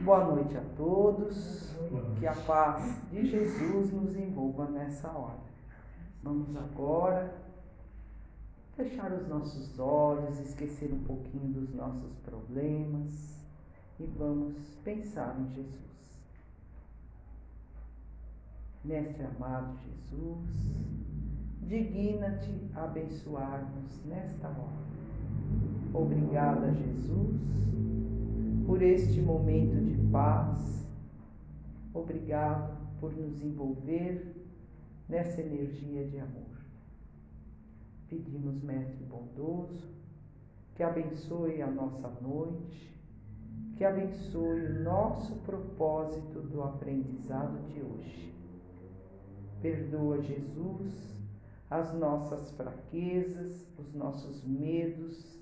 Boa noite a todos, que a paz de Jesus nos envolva nessa hora. Vamos agora fechar os nossos olhos, esquecer um pouquinho dos nossos problemas e vamos pensar em Jesus. Mestre amado Jesus, digna-te abençoar-nos nesta hora. Obrigada, Jesus, por este momento de paz. Obrigado por nos envolver nessa energia de amor. Pedimos, Mestre bondoso, que abençoe a nossa noite, que abençoe o nosso propósito do aprendizado de hoje. Perdoa, Jesus, as nossas fraquezas, os nossos medos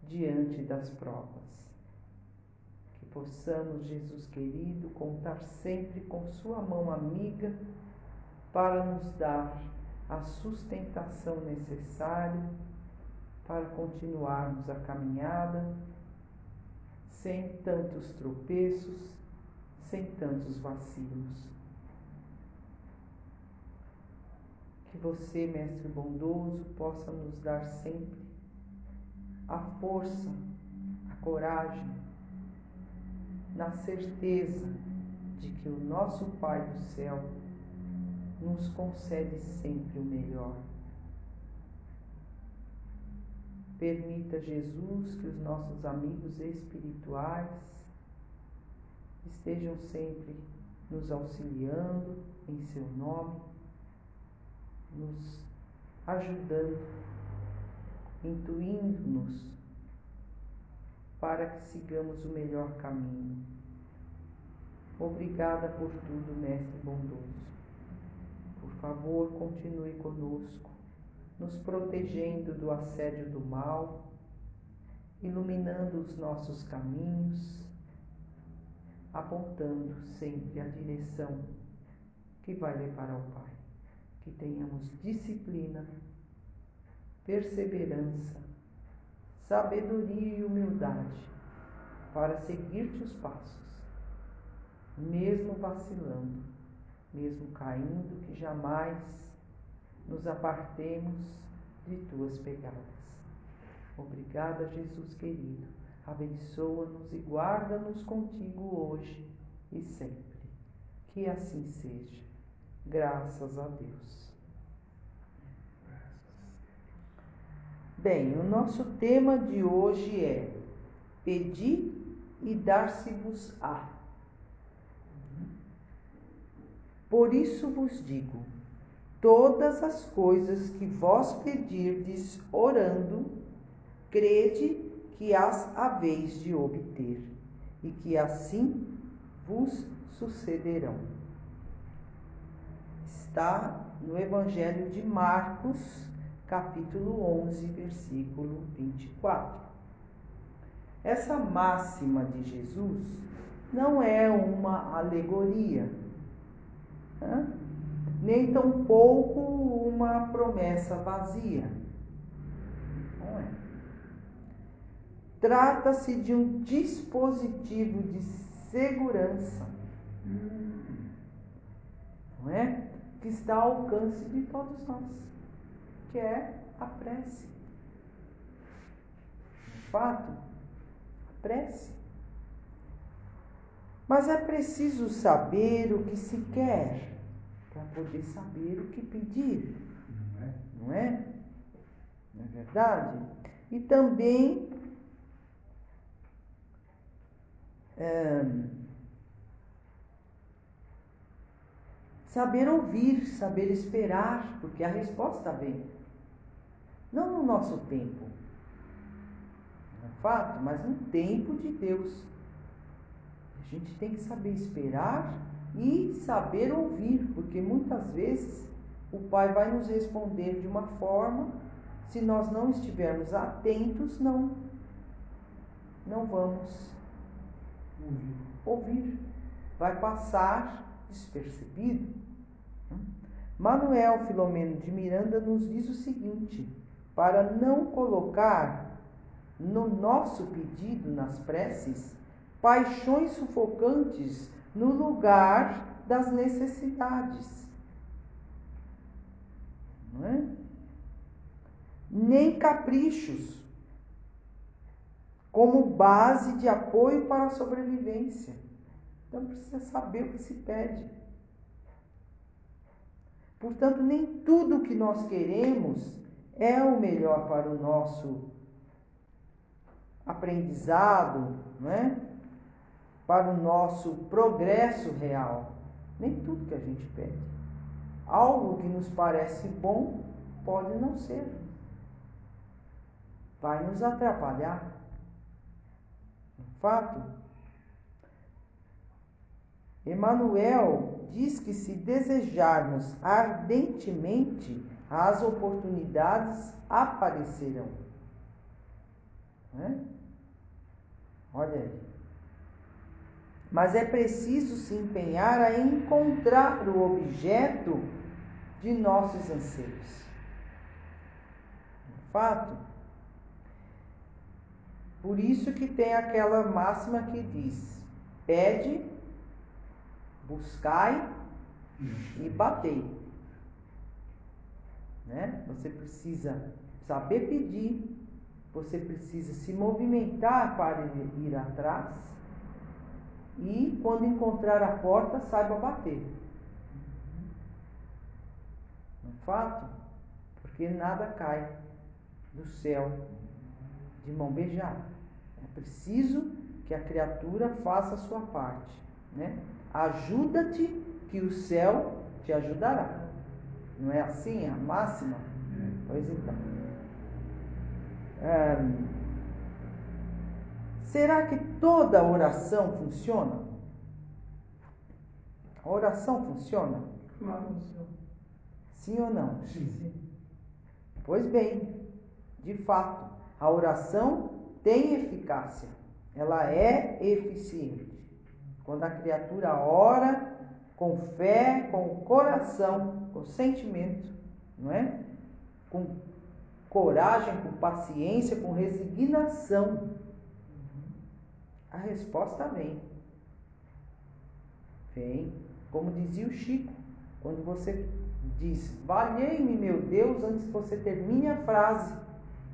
diante das provas. Que possamos, Jesus querido, contar sempre com sua mão amiga para nos dar a sustentação necessária para continuarmos a caminhada sem tantos tropeços, sem tantos vacilos. Que você, Mestre bondoso, possa nos dar sempre a força, a coragem, na certeza de que o nosso Pai do céu nos concede sempre o melhor. Permita, Jesus, que os nossos amigos espirituais estejam sempre nos auxiliando em seu nome, nos ajudando, intuindo-nos para que sigamos o melhor caminho. Obrigada por tudo, Mestre bondoso. Por favor, continue conosco, nos protegendo do assédio do mal, iluminando os nossos caminhos, apontando sempre a direção que vai levar ao Pai. Que tenhamos disciplina, perseverança, sabedoria e humildade para seguir-te os passos, mesmo vacilando, mesmo caindo, que jamais nos apartemos de tuas pegadas. Obrigada, Jesus querido. Abençoa-nos e guarda-nos contigo hoje e sempre. Que assim seja. Graças a Deus. Bem, o nosso tema de hoje é Pedi e dar-se-vos-á. Por isso vos digo, todas as coisas que vós pedirdes orando, crede que as haveis de obter, e que assim vos sucederão. Está no Evangelho de Marcos, capítulo 11, versículo 24. Essa máxima de Jesus não é uma alegoria, nem tampouco uma promessa vazia. Não é. Trata-se de um dispositivo de segurança, não é? Que está ao alcance de todos nós, que é a prece. De fato, a prece. Mas é preciso saber o que se quer para poder saber o que pedir, não é? Não é verdade? E também saber ouvir, saber esperar, porque a resposta vem. Não no nosso tempo, não é fato, mas no tempo de Deus. A gente tem que saber esperar e saber ouvir, porque muitas vezes o Pai vai nos responder de uma forma, se nós não estivermos atentos, não vamos ouvir. Vai passar despercebido. Manuel Filomeno de Miranda nos diz o seguinte: para não colocar no nosso pedido, nas preces, paixões sufocantes no lugar das necessidades. Não é? Nem caprichos como base de apoio para a sobrevivência. Então precisa saber o que se pede. Portanto, nem tudo o que nós queremos é o melhor para o nosso aprendizado, não é? Para o nosso progresso real. Nem tudo que a gente pede. Algo que nos parece bom pode não ser. Vai nos atrapalhar. Fato. Emmanuel diz que se desejarmos ardentemente, as oportunidades aparecerão. Né? Olha aí. Mas é preciso se empenhar a encontrar o objeto de nossos anseios. Fato. Por isso que tem aquela máxima que diz: pede, buscai e batei. Né? Você precisa saber pedir, você precisa se movimentar para ir atrás e, quando encontrar a porta, saiba bater. Não é fato? Porque nada cai do céu de mão beijada. É preciso que a criatura faça a sua parte. Né? Ajuda-te que o céu te ajudará. Não é assim a máxima? Pois então. Será que toda oração funciona? A oração funciona? Sim ou não? Sim. Pois bem, de fato, a oração tem eficácia. Ela é eficiente. Quando a criatura ora com fé, com o coração, com sentimento, não é? Com coragem, com paciência, com resignação, a resposta vem. Vem, como dizia o Chico, quando você diz, valhei-me meu Deus, antes que você termine a frase,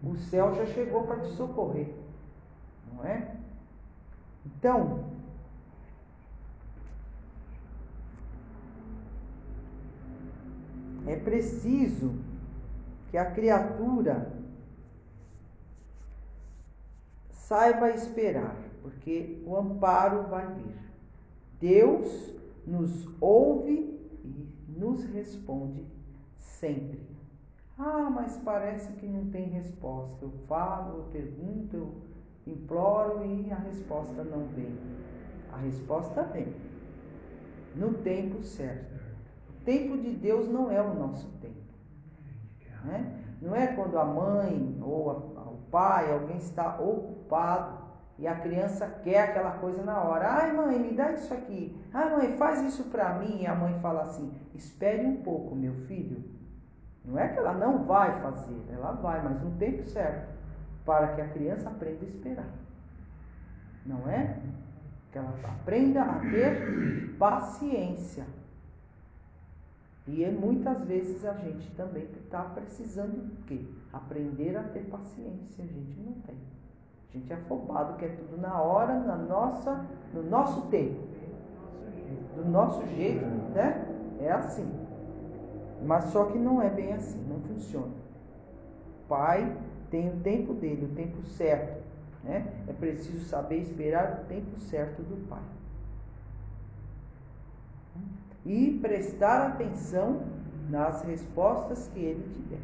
o céu já chegou para te socorrer, não é? Então, é preciso que a criatura saiba esperar, porque o amparo vai vir. Deus nos ouve e nos responde sempre. Ah, mas parece que não tem resposta. Eu falo, eu pergunto, eu imploro e a resposta não vem. A resposta vem no tempo certo. O tempo de Deus não é o nosso tempo. Né? Não é quando a mãe ou o pai, alguém está ocupado e a criança quer aquela coisa na hora. Ai, mãe, me dá isso aqui. Ai, mãe, faz isso para mim. E a mãe fala assim: espere um pouco, meu filho. Não é que ela não vai fazer, ela vai, mas no tempo certo, para que a criança aprenda a esperar. Não é? Que ela aprenda a ter paciência. E muitas vezes a gente também está precisando do quê? Aprender a ter paciência. A gente não tem. A gente é afobado, quer tudo na hora, no nosso tempo. Do nosso jeito, né? É assim. Mas só que não é bem assim, não funciona. O pai tem o tempo dele, o tempo certo. Né? É preciso saber esperar o tempo certo do pai. E prestar atenção nas respostas que ele te der.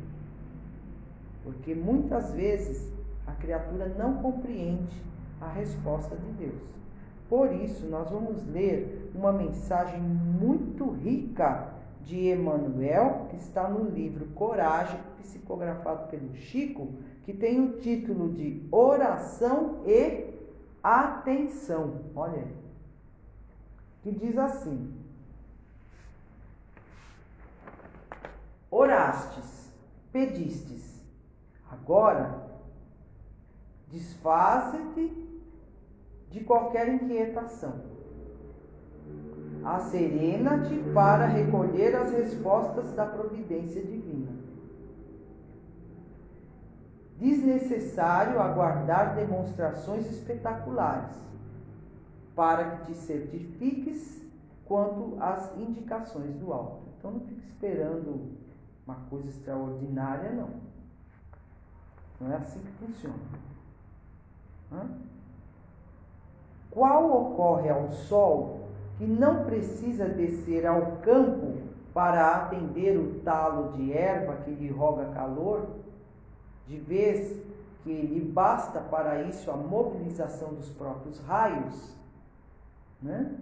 Porque muitas vezes a criatura não compreende a resposta de Deus. Por isso, nós vamos ler uma mensagem muito rica de Emmanuel, que está no livro Coragem, psicografado pelo Chico, que tem o título de Oração e Atenção. Olha aí. Que diz assim: orastes, pedistes, agora desfaze-te de qualquer inquietação. Acerena-te para recolher as respostas da providência divina. Desnecessário aguardar demonstrações espetaculares, para que te certifiques quanto às indicações do alto. Então não fique esperando uma coisa extraordinária, não. Não é assim que funciona. Qual ocorre ao sol que não precisa descer ao campo para atender o talo de erva que lhe roga calor, de vez que lhe basta para isso a mobilização dos próprios raios, né?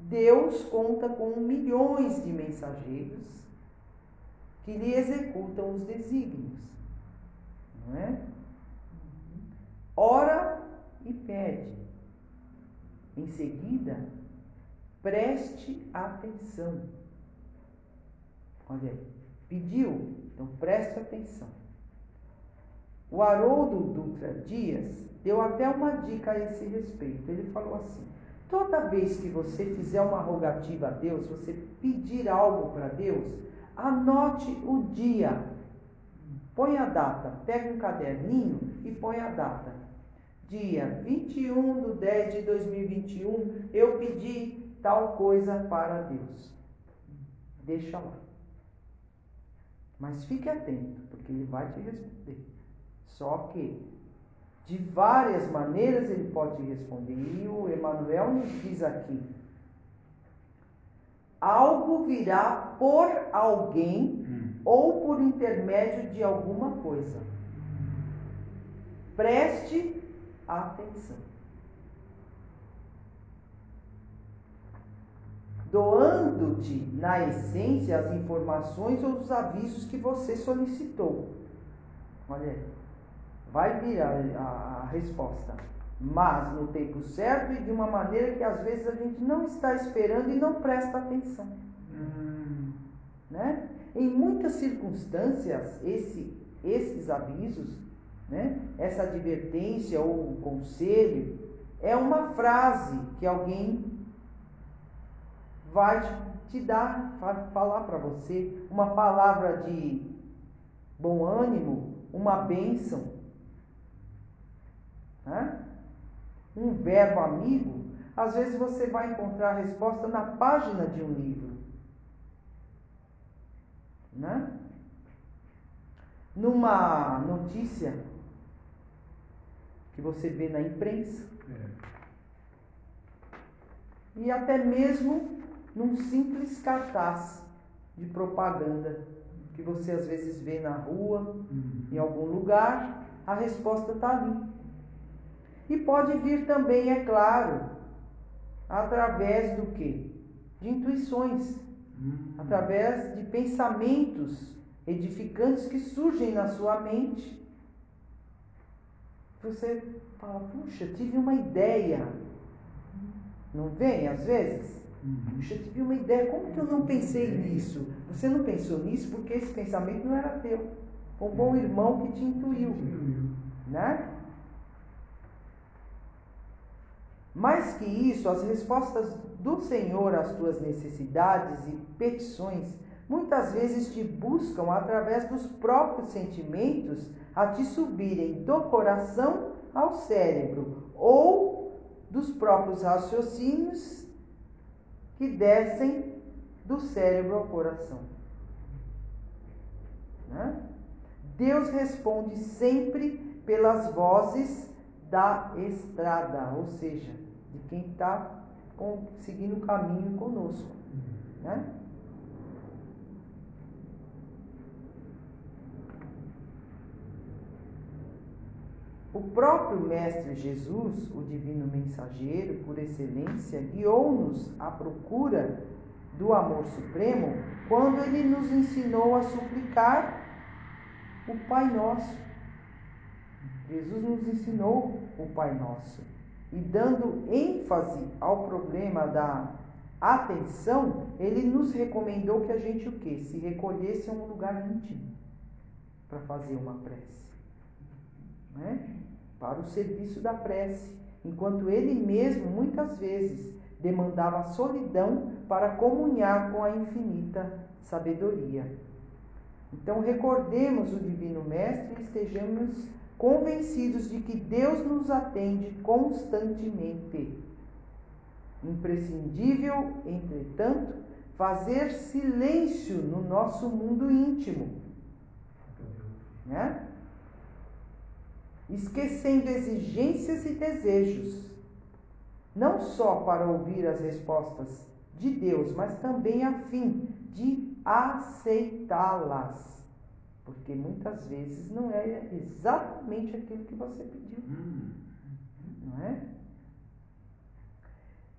Deus conta com milhões de mensageiros que lhe executam os desígnios, não é? Ora e pede. Em seguida, preste atenção. Olha aí, pediu, então preste atenção. O Haroldo Dutra Dias deu até uma dica a esse respeito. Ele falou assim: toda vez que você fizer uma rogativa a Deus, você pedir algo para Deus, anote o dia. Põe a data, pega um caderninho e põe a data. Dia 21/10/2021, eu pedi tal coisa para Deus. Deixa lá. Mas fique atento, porque Ele vai te responder. Só que, de várias maneiras, Ele pode te responder. E o Emmanuel nos diz aqui: algo virá por alguém ou por intermédio de alguma coisa. Preste atenção. Doando-te, na essência, as informações ou os avisos que você solicitou. Olha aí, vai vir a resposta, mas no tempo certo e de uma maneira que às vezes a gente não está esperando e não presta atenção. Né? Em muitas circunstâncias, esses avisos, né? Essa advertência ou conselho, é uma frase que alguém vai te dar, falar para você, uma palavra de bom ânimo, uma bênção, né? Um verbo amigo. Às vezes você vai encontrar a resposta na página de um livro, né? Numa notícia que você vê na imprensa, e até mesmo num simples cartaz de propaganda que você às vezes vê na rua, em algum lugar, a resposta está ali. E pode vir também, é claro, através do quê? De intuições, através de pensamentos edificantes que surgem na sua mente. Você fala: puxa, tive uma ideia. Não vem às vezes? Puxa, tive uma ideia, como que eu não pensei nisso? Você não pensou nisso porque esse pensamento não era teu. Foi um bom irmão que te intuiu, né? Mais que isso, as respostas do Senhor às tuas necessidades e petições muitas vezes te buscam através dos próprios sentimentos a te subirem do coração ao cérebro ou dos próprios raciocínios que descem do cérebro ao coração. Né? Deus responde sempre pelas vozes da estrada, ou seja, de quem está seguindo o caminho conosco, né? O próprio Mestre Jesus, o divino mensageiro por excelência, guiou-nos à procura do amor supremo quando ele nos ensinou a suplicar o Pai Nosso. Jesus nos ensinou o Pai Nosso. E dando ênfase ao problema da atenção, ele nos recomendou que a gente o quê? Se recolhesse a um lugar íntimo para fazer uma prece, né? Para o serviço da prece. enquanto ele mesmo, muitas vezes, demandava solidão para comunhar com a infinita sabedoria. Então, recordemos o Divino Mestre e estejamos convencidos de que Deus nos atende constantemente. Imprescindível, entretanto, fazer silêncio no nosso mundo íntimo, né? Esquecendo exigências e desejos, não só para ouvir as respostas de Deus, mas também a fim de aceitá-las, porque muitas vezes não é exatamente aquilo que você pediu, não é?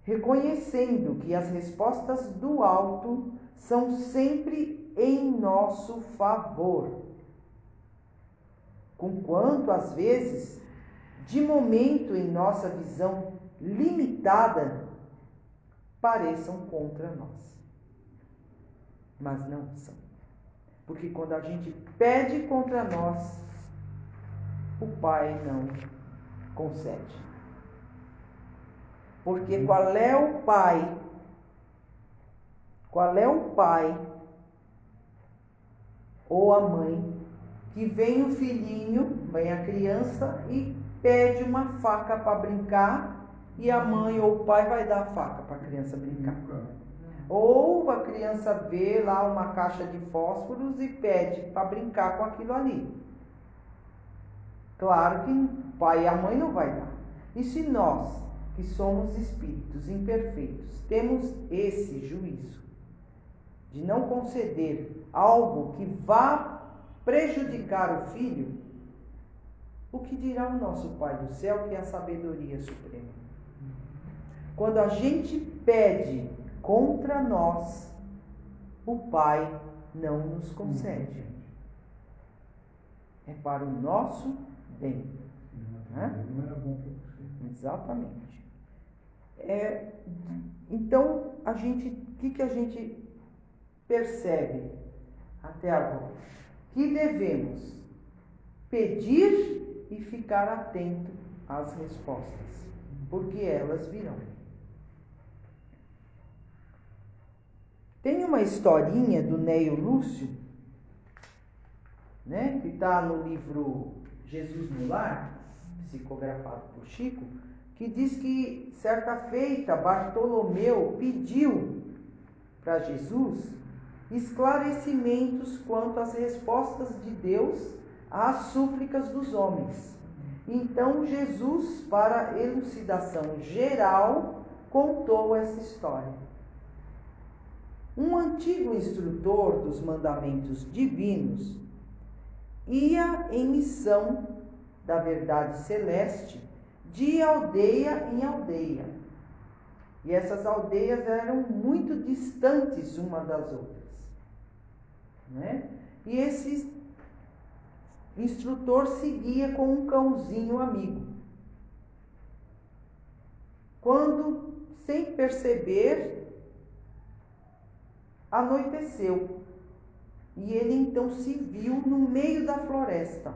Reconhecendo que as respostas do alto são sempre em nosso favor, conquanto às vezes, de momento em nossa visão limitada, pareçam contra nós. Mas não são. Porque quando a gente pede contra nós, o Pai não concede. Porque qual é o pai? Qual é o pai ou a mãe que vem o filhinho, vem a criança e pede uma faca para brincar e a mãe ou o pai vai dar a faca para a criança brincar? Ou a criança vê lá uma caixa de fósforos e pede para brincar com aquilo ali. Claro que o pai e a mãe não vai dar. E se nós, que somos espíritos imperfeitos, temos esse juízo de não conceder algo que vá prejudicar o filho, o que dirá o nosso Pai do céu, que é a sabedoria suprema? Quando a gente pede contra nós, o Pai não nos concede. É para o nosso bem. Né? Não era bom para você. Exatamente. Então, o que a gente percebe até agora? Que devemos pedir e ficar atento às respostas, porque elas virão. Tem uma historinha do Neio Lúcio, né, que está no livro Jesus no Lar, psicografado por Chico, que diz que certa feita Bartolomeu pediu para Jesus esclarecimentos quanto às respostas de Deus às súplicas dos homens. Então Jesus, para elucidação geral, contou essa história. Um antigo instrutor dos mandamentos divinos ia em missão da verdade celeste de aldeia em aldeia. E essas aldeias eram muito distantes uma das outras, né? E esse instrutor seguia com um cãozinho amigo. Quando, sem perceber, anoiteceu. E ele então se viu no meio da floresta,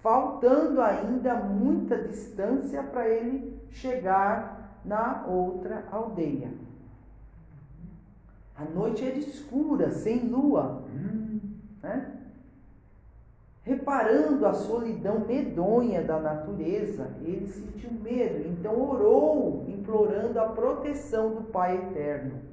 faltando ainda muita distância para ele chegar na outra aldeia. A noite era escura, sem lua, né? Reparando a solidão medonha da natureza, ele sentiu medo, então orou, implorando a proteção do Pai Eterno.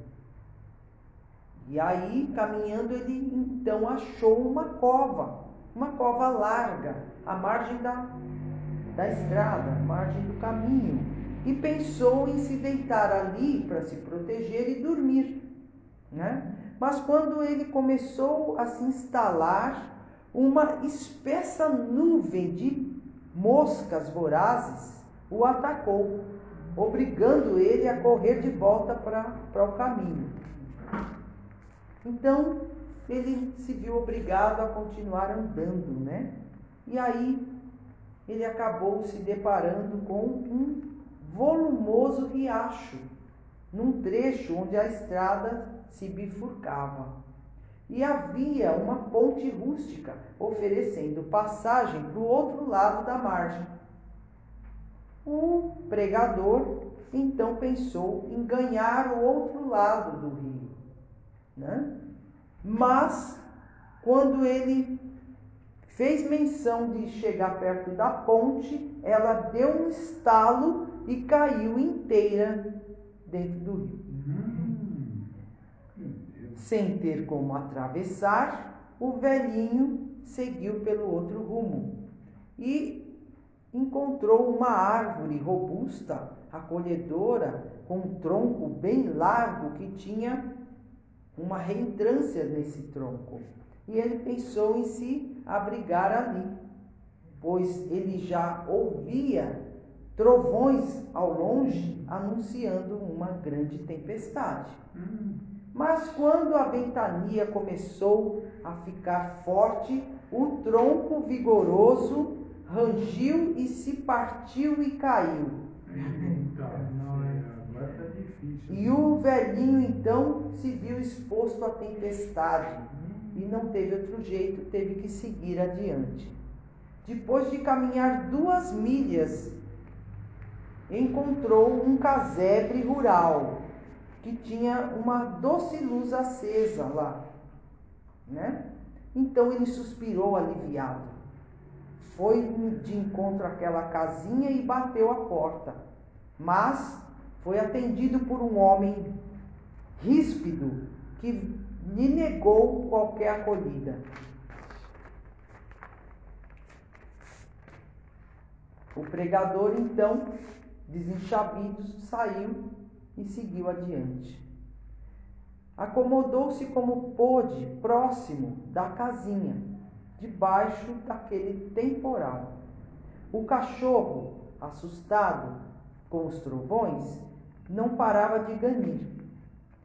E aí, caminhando, ele então achou uma cova larga, à margem da estrada, à margem do caminho, e pensou em se deitar ali para se proteger e dormir, né? Mas quando ele começou a se instalar, uma espessa nuvem de moscas vorazes o atacou, obrigando ele a correr de volta para o caminho. Então, ele se viu obrigado a continuar andando, né? E aí, ele acabou se deparando com um volumoso riacho, num trecho onde a estrada se bifurcava. E havia uma ponte rústica oferecendo passagem para o outro lado da margem. O pregador então pensou em ganhar o outro lado do rio, né? Mas quando ele fez menção de chegar perto da ponte, ela deu um estalo e caiu inteira dentro do rio. Sem ter como atravessar, o velhinho seguiu pelo outro rumo e encontrou uma árvore robusta, acolhedora, com um tronco bem largo que tinha uma reentrância nesse tronco. E ele pensou em se abrigar ali, pois ele já ouvia trovões ao longe anunciando uma grande tempestade. Mas quando a ventania começou a ficar forte, o tronco vigoroso rangiu e se partiu e caiu. Agora tá difícil. E o velhinho então se viu exposto à tempestade e não teve outro jeito, teve que seguir adiante. Depois de caminhar 2 milhas, encontrou um casebre rural que tinha uma doce luz acesa lá, né? Então ele suspirou aliviado. Foi de encontro àquela casinha e bateu a porta. Mas foi atendido por um homem ríspido que lhe negou qualquer acolhida. O pregador, então, desenchabido, saiu e seguiu adiante. Acomodou-se como pôde, próximo da casinha, debaixo daquele temporal. O cachorro, assustado com os trovões, não parava de ganir.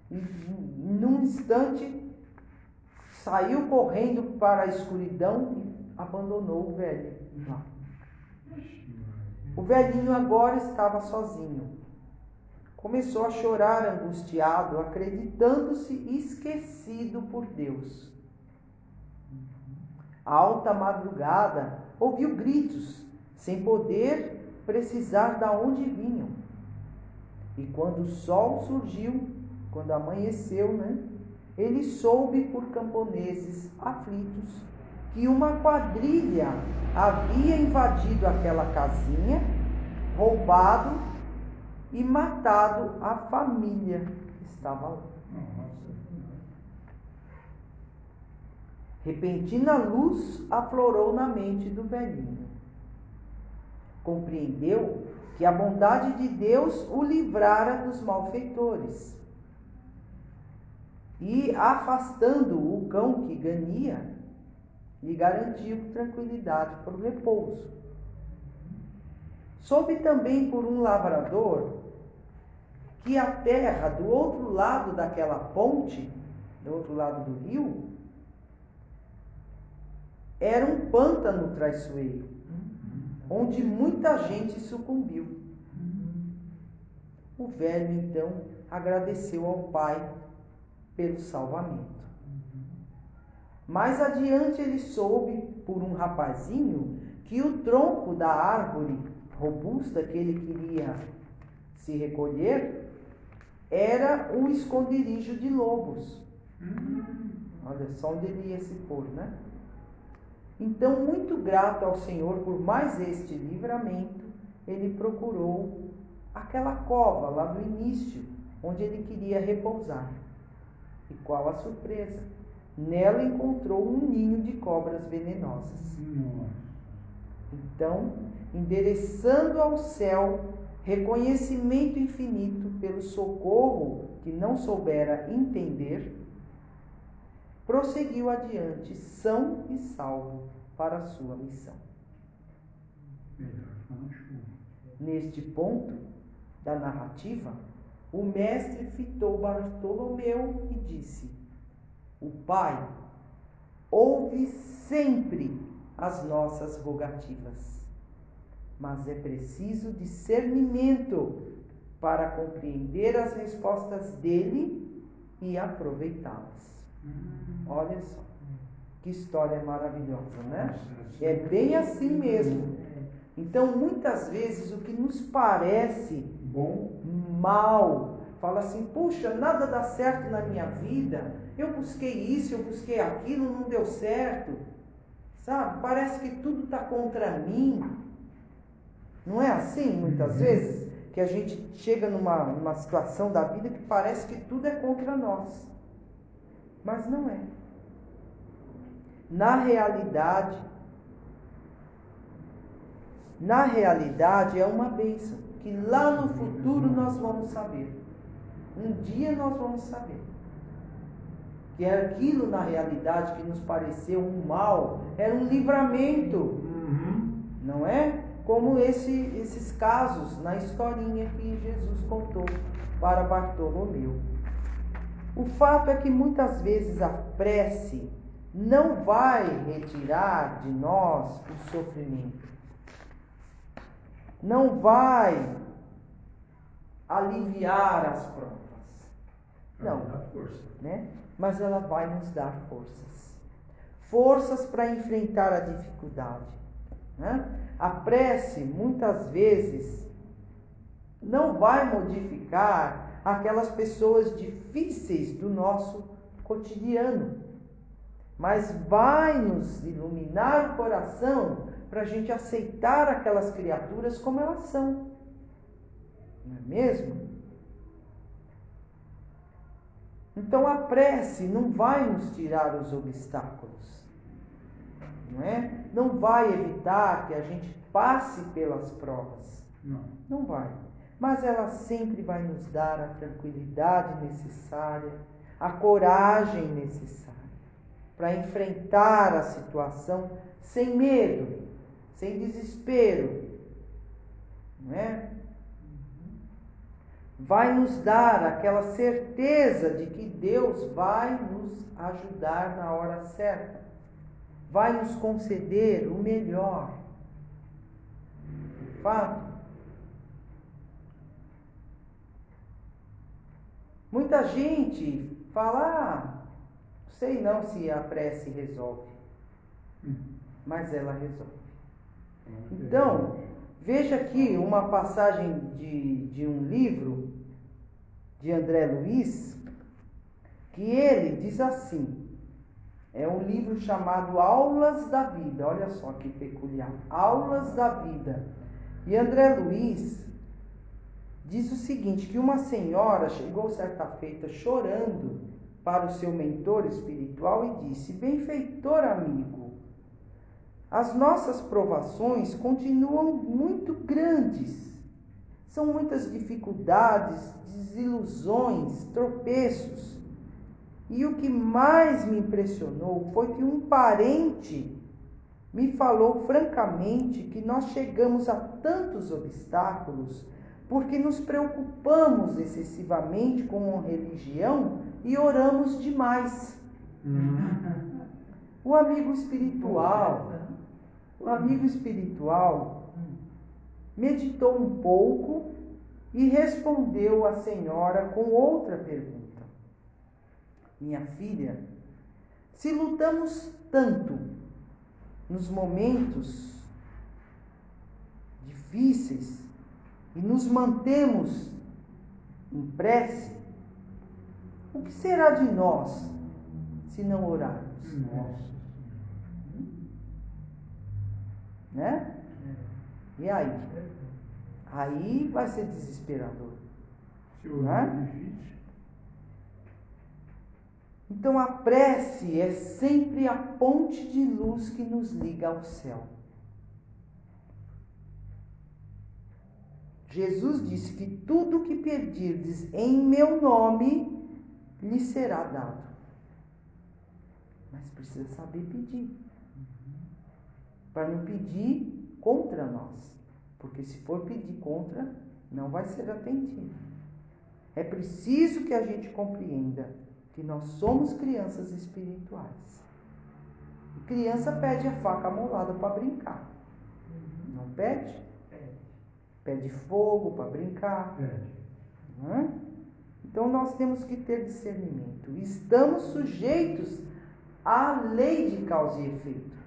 E, num instante, saiu correndo para a escuridão e abandonou o velho lá. O velhinho agora estava sozinho. Começou a chorar angustiado, acreditando-se esquecido por Deus. À alta madrugada, ouviu gritos, sem poder precisar de onde vinham. E quando o sol surgiu, quando amanheceu, né, ele soube por camponeses aflitos que uma quadrilha havia invadido aquela casinha, roubado e matado a família que estava lá. Repentina luz aflorou na mente do velhinho. Compreendeu que a bondade de Deus o livrara dos malfeitores. E, afastando o cão que ganhia, lhe garantiu tranquilidade para o repouso. Soube também por um lavrador que a terra do outro lado daquela ponte, do outro lado do rio, era um pântano traiçoeiro, onde muita gente sucumbiu. O velho, então, agradeceu ao pai pelo salvamento. Mais adiante ele soube, por um rapazinho, que o tronco da árvore robusta que ele queria se recolher era um esconderijo de lobos. Olha só onde ele ia se pôr, né? Então, muito grato ao Senhor por mais este livramento, ele procurou aquela cova lá do início, onde ele queria repousar. E qual a surpresa? Nela encontrou um ninho de cobras venenosas. Então, endereçando ao céu reconhecimento infinito pelo socorro que não soubera entender, prosseguiu adiante, são e salvo, para a sua missão. Neste ponto da narrativa, o mestre fitou Bartolomeu e disse: o Pai ouve sempre as nossas rogativas, mas é preciso discernimento para compreender as respostas dele e aproveitá-las. Olha só, que história maravilhosa, né? É bem assim mesmo. Então, muitas vezes, o que nos parece bom, mal, fala assim, puxa, nada dá certo na minha vida, eu busquei isso, eu busquei aquilo, não deu certo, sabe? Parece que tudo está contra mim. Não é assim, muitas vezes, que a gente chega numa situação da vida que parece que tudo é contra nós. Mas não é. Na realidade é uma bênção, que lá no futuro nós vamos saber. Um dia nós vamos saber. Que aquilo na realidade que nos pareceu um mal, era um livramento. Não é? Como esses casos na historinha que Jesus contou para Bartolomeu. O fato é que muitas vezes a prece não vai retirar de nós o sofrimento. Não vai aliviar as provas. Não, né? Mas ela vai nos dar forças. Forças para enfrentar a dificuldade. Né? A prece, muitas vezes, não vai modificar aquelas pessoas difíceis do nosso cotidiano, mas vai nos iluminar o coração para a gente aceitar aquelas criaturas como elas são. Não é mesmo? Então a prece não vai nos tirar os obstáculos, não é? Não vai evitar que a gente passe pelas provas. Não vai. Mas ela sempre vai nos dar a tranquilidade necessária, a coragem necessária para enfrentar a situação sem medo, sem desespero, não é? Vai nos dar aquela certeza de que Deus vai nos ajudar na hora certa, vai nos conceder o melhor. De fato, muita gente fala, sei não se a prece resolve, mas ela resolve. Então, veja aqui uma passagem de um livro de André Luiz, que ele diz assim, é um livro chamado Aulas da Vida, olha só que peculiar, Aulas da Vida. E André Luiz diz o seguinte, que uma senhora chegou certa feita chorando para o seu mentor espiritual e disse, benfeitor amigo, as nossas provações continuam muito grandes. São muitas dificuldades, desilusões, tropeços. E o que mais me impressionou foi que um parente me falou francamente que nós chegamos a tantos obstáculos porque nos preocupamos excessivamente com a religião e oramos demais. O amigo espiritual meditou um pouco e respondeu à senhora com outra pergunta. Minha filha, se lutamos tanto nos momentos difíceis e nos mantemos em prece, o que será de nós se não orarmos? Né? E aí? Aí vai ser desesperador. Né? Então a prece é sempre a ponte de luz que nos liga ao céu. Jesus disse que tudo que pedirdes em meu nome lhe será dado. Mas precisa saber pedir. Para não pedir contra nós. Porque se for pedir contra, não vai ser atendido. É preciso que a gente compreenda que nós somos crianças espirituais. E criança pede a faca amolada para brincar. Não pede? Pede fogo para brincar. Não é? Então nós temos que ter discernimento. Estamos sujeitos à lei de causa e efeito.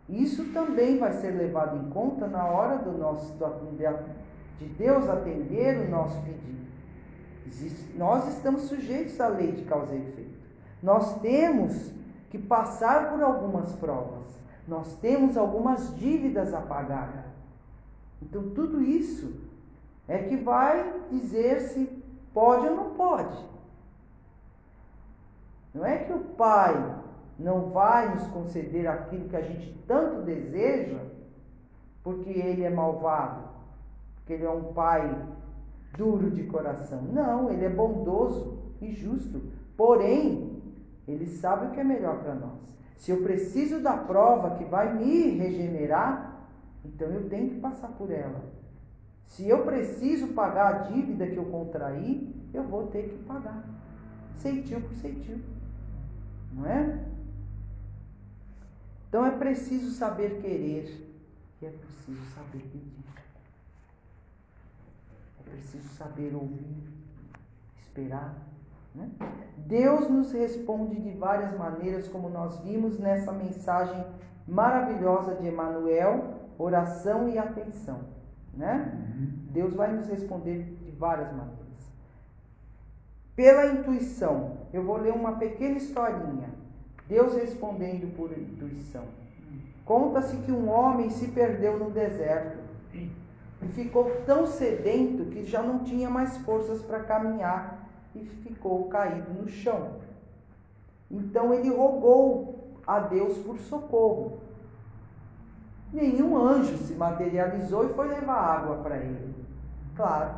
Isso também vai ser levado em conta na hora de Deus atender o nosso pedido. Nós estamos sujeitos à lei de causa e efeito. Nós temos que passar por algumas provas. Nós temos algumas dívidas a pagar. Então, tudo isso é que vai dizer se pode ou não pode. Não é que o Pai não vai nos conceder aquilo que a gente tanto deseja, porque Ele é malvado, porque Ele é um Pai duro de coração. Não, Ele é bondoso e justo. Porém, Ele sabe o que é melhor para nós. Se eu preciso da prova que vai me regenerar, então eu tenho que passar por ela. Se eu preciso pagar a dívida que eu contraí, eu vou ter que pagar. Ceitil por ceitil. Não é? Então é preciso saber querer e é preciso saber pedir. É preciso saber ouvir, esperar. Né? Deus nos responde de várias maneiras, como nós vimos nessa mensagem maravilhosa de Emmanuel, oração e atenção. Né? Deus vai nos responder de várias maneiras. Pela intuição, eu vou ler uma pequena historinha. Deus respondendo por intuição. Conta-se que um homem se perdeu no deserto e ficou tão sedento que já não tinha mais forças para caminhar e ficou caído no chão. Então ele rogou a Deus por socorro. Nenhum anjo se materializou e foi levar água para ele. Claro,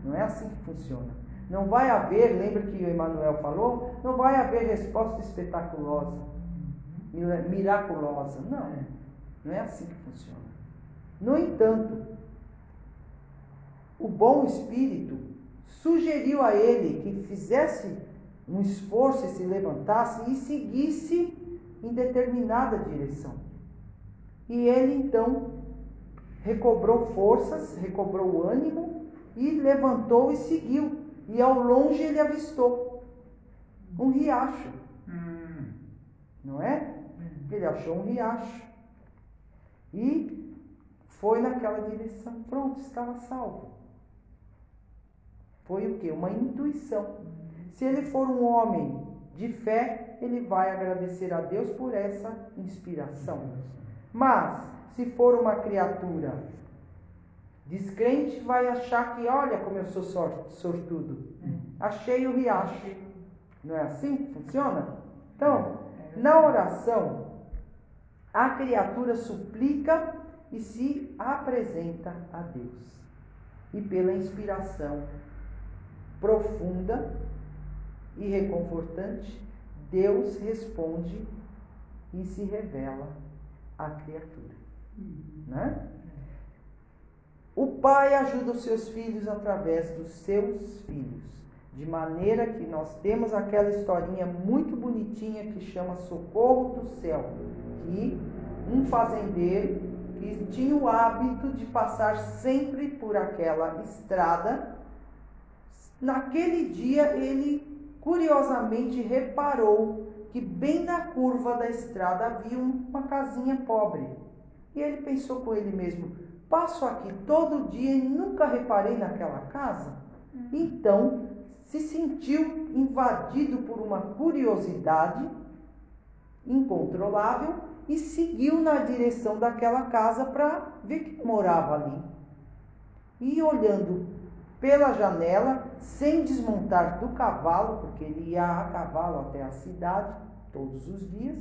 não é assim que funciona. Não vai haver, lembra que o Emmanuel falou? Não vai haver resposta espetaculosa, miraculosa. Não, não é assim que funciona. No entanto, o bom espírito sugeriu a ele que fizesse um esforço e se levantasse e seguisse em determinada direção. E ele então recobrou forças, recobrou o ânimo e levantou e seguiu. E ao longe ele avistou um riacho. Não é? Ele achou um riacho. E foi naquela direção. Pronto, estava salvo. Foi o quê? Uma intuição. Se ele for um homem de fé, ele vai agradecer a Deus por essa inspiração. Mas, se for uma criatura descrente, vai achar que, olha como eu sou sortudo. Achei o riacho. Não é assim que funciona? Então, na oração, a criatura suplica e se apresenta a Deus. E pela inspiração profunda e reconfortante, Deus responde e se revela à criatura. Né? O pai ajuda os seus filhos através dos seus filhos, de maneira que nós temos aquela historinha muito bonitinha que chama Socorro do Céu, que um fazendeiro que tinha o hábito de passar sempre por aquela estrada, naquele dia ele curiosamente reparou que bem na curva da estrada havia uma casinha pobre. E ele pensou com ele mesmo, passo aqui todo dia e nunca reparei naquela casa. Então, se sentiu invadido por uma curiosidade incontrolável e seguiu na direção daquela casa para ver quem morava ali. E olhando pela janela, sem desmontar do cavalo, porque ele ia a cavalo até a cidade todos os dias,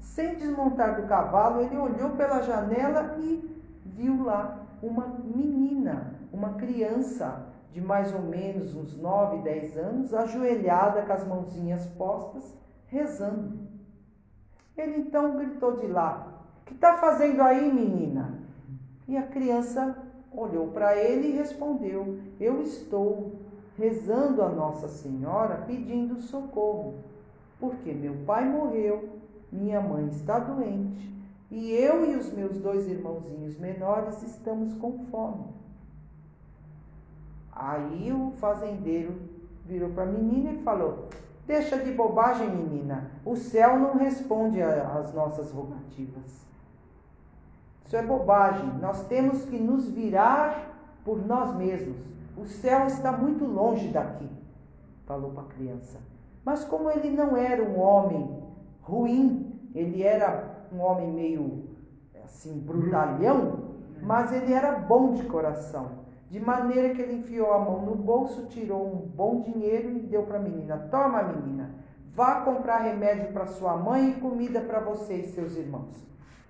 sem desmontar do cavalo, ele olhou pela janela e viu lá uma menina, uma criança de mais ou menos uns 9, 10 anos, ajoelhada com as mãozinhas postas, rezando. Ele então gritou de lá, o que está fazendo aí, menina? E a criança olhou para ele e respondeu, eu estou rezando a Nossa Senhora pedindo socorro, porque meu pai morreu, minha mãe está doente e eu e os meus 2 irmãozinhos menores estamos com fome. Aí o fazendeiro virou para a menina e falou, deixa de bobagem, menina, o céu não responde às nossas rogativas. Isso é bobagem. Nós temos que nos virar por nós mesmos. O céu está muito longe daqui, falou para a criança. Mas como ele não era um homem ruim, ele era um homem meio assim, brutalhão, mas ele era bom de coração. De maneira que ele enfiou a mão no bolso, tirou um bom dinheiro e deu para a menina. Toma, menina, vá comprar remédio para sua mãe e comida para você e seus irmãos.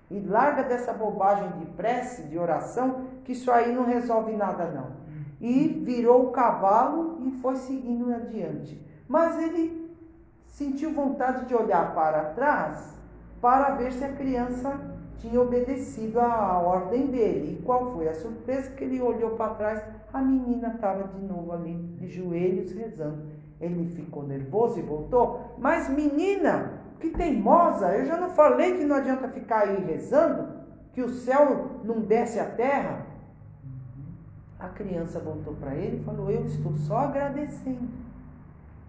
E larga dessa bobagem de prece, de oração, que isso aí não resolve nada não. E virou o cavalo e foi seguindo adiante. Mas ele sentiu vontade de olhar para trás para ver se a criança tinha obedecido à ordem dele. E qual foi a surpresa? Que ele olhou para trás, a menina estava de novo ali, de joelhos, rezando. Ele ficou nervoso e voltou. Mas menina, que teimosa, eu já não falei que não adianta ficar aí rezando? Que o céu não desce à terra? A criança voltou para ele e falou, eu estou só agradecendo.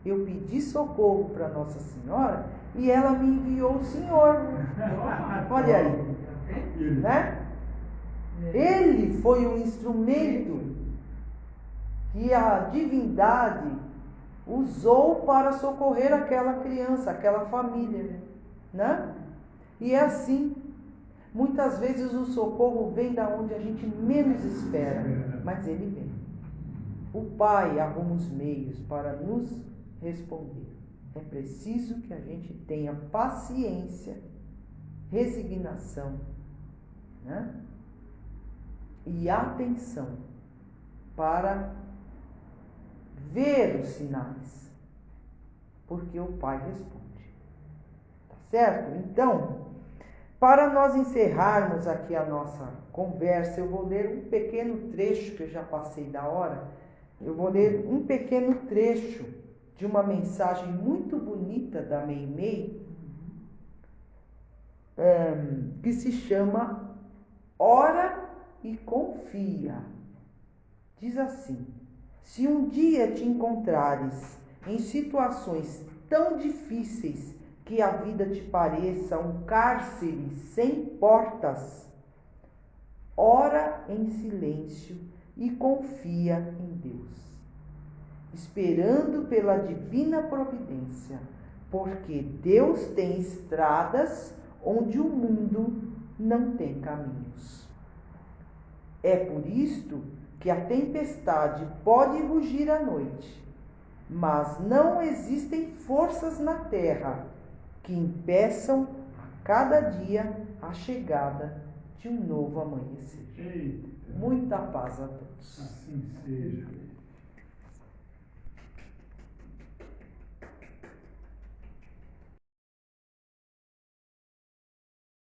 Eu pedi socorro para Nossa Senhora e ela me enviou o Senhor. Olha aí, né? Ele foi o instrumento que a divindade usou para socorrer aquela criança, aquela família, né? E é assim. Muitas vezes o socorro vem da onde a gente menos espera, mas ele vem. O Pai arruma os meios para nos responder. É preciso que a gente tenha paciência, resignação, né? E atenção para ver os sinais, porque o Pai responde. Tá certo? Então, para nós encerrarmos aqui a nossa conversa, eu vou ler um pequeno trecho, que eu já passei da hora, eu vou ler um pequeno trecho de uma mensagem muito bonita da Meimei, que se chama Ora e Confia. Diz assim: se um dia te encontrares em situações tão difíceis que a vida te pareça um cárcere sem portas, ora em silêncio e confia em Deus, esperando pela divina providência, porque Deus tem estradas onde o mundo não tem caminhos. É por isto que a tempestade pode rugir à noite, mas não existem forças na terra que impeçam a cada dia a chegada de um novo amanhecer. Eita. Muita paz a todos. Assim seja.